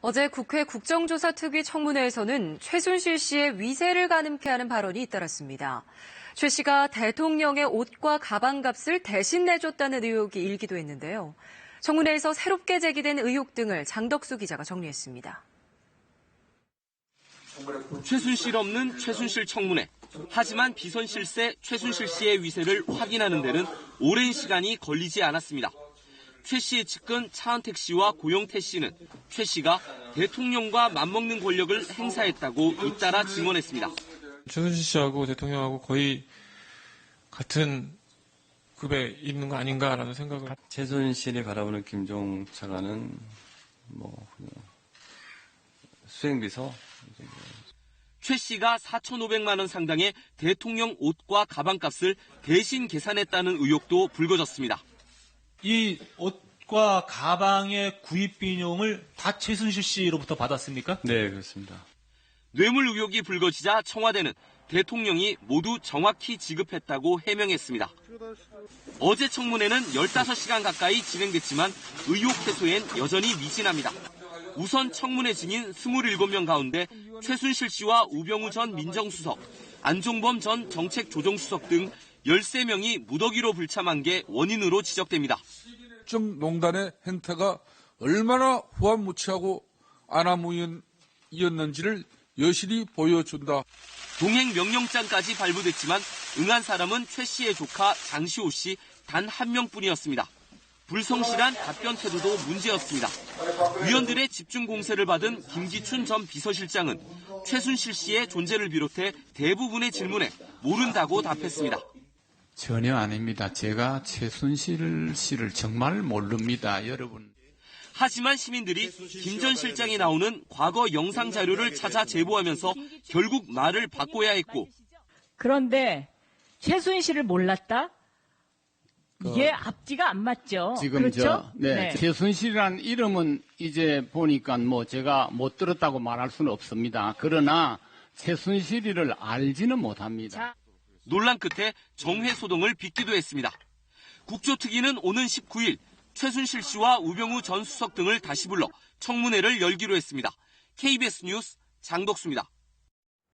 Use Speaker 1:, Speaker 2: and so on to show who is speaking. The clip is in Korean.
Speaker 1: 어제 국회 국정조사특위 청문회에서는 최순실 씨의 위세를 가늠케 하는 발언이 잇따랐습니다. 최 씨가 대통령의 옷과 가방값을 대신 내줬다는 의혹이 일기도 했는데요. 청문회에서 새롭게 제기된 의혹 등을 장덕수 기자가 정리했습니다.
Speaker 2: 최순실 없는 최순실 청문회. 하지만 비선실세 최순실 씨의 위세를 확인하는 데는 오랜 시간이 걸리지 않았습니다. 최 씨의 측근 차은택 씨와 고영태 씨는 최 씨가 대통령과 맞먹는 권력을 행사했다고 잇따라 증언했습니다.
Speaker 3: 최순실 씨하고 대통령하고 거의 같은 급에 있는 거 아닌가라는 생각을.
Speaker 4: 최순실이 바라보는 김종 차관은 수행비서.
Speaker 2: 최 씨가 4,500만 원 상당의 대통령 옷과 가방값을 대신 계산했다는 의혹도 불거졌습니다.
Speaker 5: 이 옷과 가방의 구입 비용을 다 최순실 씨로부터 받았습니까?
Speaker 4: 네, 그렇습니다.
Speaker 2: 뇌물 의혹이 불거지자 청와대는 대통령이 모두 정확히 지급했다고 해명했습니다. 어제 청문회는 15시간 가까이 진행됐지만 의혹 해소엔 여전히 미진합니다. 우선 청문회 증인 27명 가운데 최순실 씨와 우병우 전 민정수석, 안종범 전 정책조정수석 등 13명이 무더기로 불참한 게 원인으로 지적됩니다.
Speaker 6: 국정농단의 행태가 얼마나 후한무치하고 아나무인이었는지를 여실히 보여준다.
Speaker 2: 동행 명령장까지 발부됐지만 응한 사람은 최 씨의 조카 장시호 씨 단 한 명뿐이었습니다. 불성실한 답변 태도도 문제였습니다. 위원들의 집중 공세를 받은 김기춘 전 비서실장은 최순실 씨의 존재를 비롯해 대부분의 질문에 모른다고 답했습니다.
Speaker 7: 전혀 아닙니다. 제가 최순실 씨를 정말 모릅니다, 여러분.
Speaker 2: 하지만 시민들이 김 전 실장이 나오는 과거 영상 자료를 찾아 제보하면서 결국 말을 바꿔야 했고.
Speaker 8: 그런데 최순실을 몰랐다? 이게 앞뒤가 안 맞죠.
Speaker 7: 지금
Speaker 8: 그렇죠?
Speaker 7: 네. 최순실이라는 이름은 이제 보니까 제가 못 들었다고 말할 수는 없습니다. 그러나 최순실이를 알지는 못합니다.
Speaker 2: 논란 끝에 정회 소동을 빚기도 했습니다. 국조특위는 오는 19일 최순실 씨와 우병우 전 수석 등을 다시 불러 청문회를 열기로 했습니다. KBS 뉴스 장덕수입니다.